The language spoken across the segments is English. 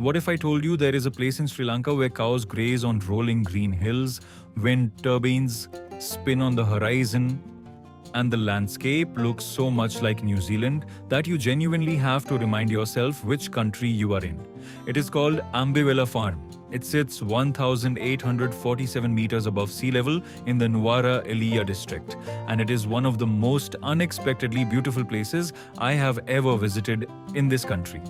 What if I told you there is a place in Sri Lanka where cows graze on rolling green hills, wind turbines spin on the horizon, and the landscape looks so much like New Zealand that you genuinely have to remind yourself which country you are in. It is called Ambewela Farm. It sits 1,847 meters above sea level in the Nuwara Eliya district, and it is one of the most unexpectedly beautiful places I have ever visited in this country.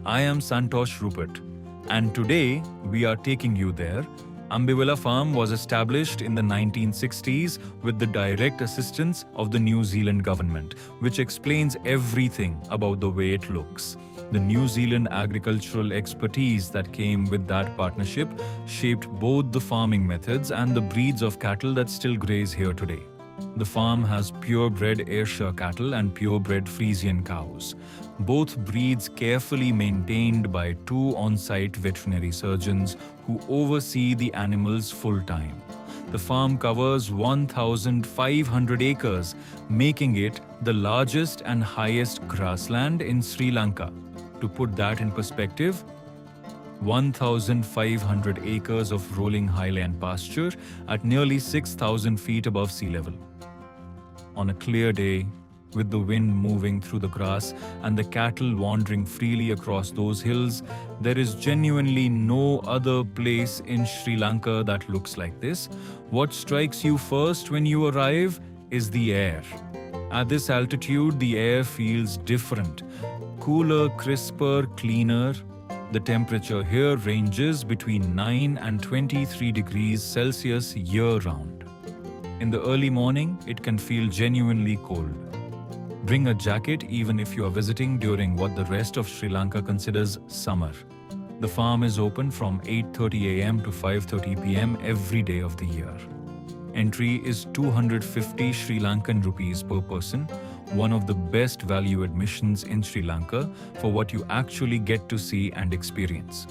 I am Santhosh Rupert, and today we are taking you there. Ambewela Farm was established in the 1960s with the direct assistance of the New Zealand government, which explains everything about the way it looks. The New Zealand agricultural expertise that came with that partnership shaped both the farming methods and the breeds of cattle that still graze here today. The farm has purebred Ayrshire cattle and purebred Friesian cows, both breeds carefully maintained by two on-site veterinary surgeons who oversee the animals full-time. The farm covers 1,500 acres, making it the largest and highest grassland in Sri Lanka. To put that in perspective, 1,500 acres of rolling highland pasture at nearly 6,000 feet above sea level. On a clear day, with the wind moving through the grass and the cattle wandering freely across those hills, there is genuinely no other place in Sri Lanka that looks like this. What strikes you first when you arrive is the air. At this altitude, the air feels different. Cooler, crisper, cleaner. The temperature here ranges between 9 and 23 degrees Celsius year-round. In the early morning, it can feel genuinely cold. Bring a jacket even if you are visiting during what the rest of Sri Lanka considers summer. The farm is open from 8:30 a.m. to 5:30 p.m. every day of the year. Entry is 250 Sri Lankan rupees per person, one of the best value admissions in Sri Lanka for what you actually get to see and experience.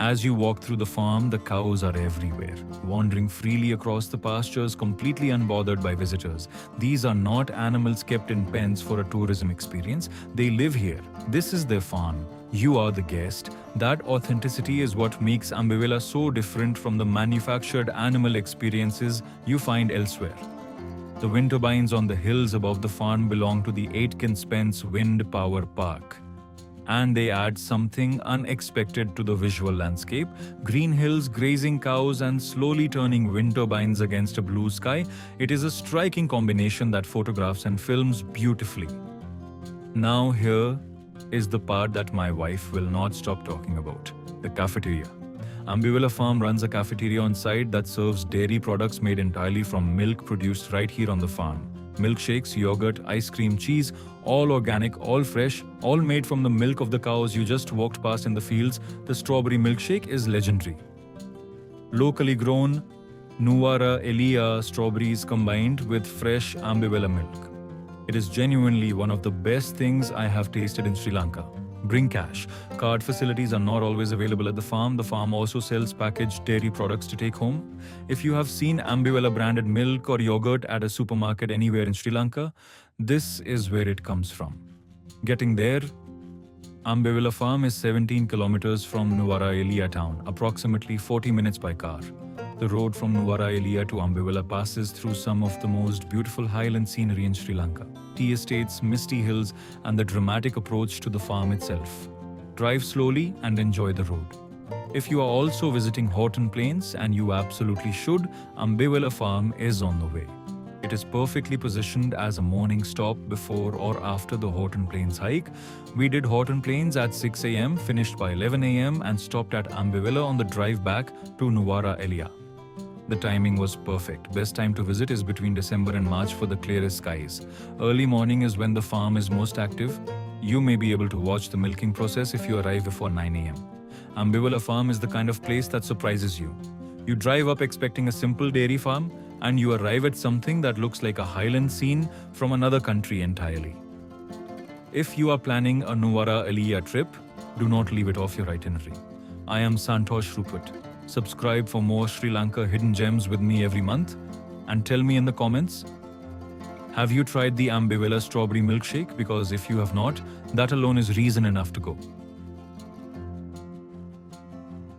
As you walk through the farm, the cows are everywhere, wandering freely across the pastures, completely unbothered by visitors. These are not animals kept in pens for a tourism experience. They live here. This is their farm. You are the guest. That authenticity is what makes Ambewela so different from the manufactured animal experiences you find elsewhere. The wind turbines on the hills above the farm belong to the Aitken Spence Wind Power Park, and they add something unexpected to the visual landscape. Green hills, grazing cows, and slowly turning wind turbines against a blue sky. It is a striking combination that photographs and films beautifully. Now here is the part that my wife will not stop talking about: the cafeteria. Ambewela Farm runs a cafeteria on site that serves dairy products made entirely from milk produced right here on the farm. Milkshakes, yogurt, ice cream, cheese, all organic, all fresh, all made from the milk of the cows you just walked past in the fields. The strawberry milkshake is legendary. Locally grown Nuwara Eliya strawberries combined with fresh Ambewela milk. It is genuinely one of the best things I have tasted in Sri Lanka. Bring cash. Card facilities are not always available at the farm. The farm also sells packaged dairy products to take home. If you have seen Ambewela branded milk or yogurt at a supermarket anywhere in Sri Lanka, this is where it comes from. Getting there, Ambewela Farm is 17 kilometers from Nuwara Eliya town, approximately 40 minutes by car. The road from Nuwara Eliya to Ambewela passes through some of the most beautiful highland scenery in Sri Lanka. Tea estates, misty hills, and the dramatic approach to the farm itself. Drive slowly and enjoy the road. If you are also visiting Horton Plains, and you absolutely should, Ambewela Farm is on the way. It is perfectly positioned as a morning stop before or after the Horton Plains hike. We did Horton Plains at 6 a.m., finished by 11 a.m. and stopped at Ambewela on the drive back to Nuwara Eliya. The timing was perfect. Best time to visit is between December and March for the clearest skies. Early morning is when the farm is most active. You may be able to watch the milking process if you arrive before 9 a.m. Ambewela Farm is the kind of place that surprises you. You drive up expecting a simple dairy farm, and you arrive at something that looks like a highland scene from another country entirely. If you are planning a Nuwara Eliya trip, do not leave it off your itinerary. I am Santhosh Rupert. Subscribe for more Sri Lanka hidden gems with me every month, and tell me in the comments, have you tried the Ambewela strawberry milkshake? Because if you have not, that alone is reason enough to go.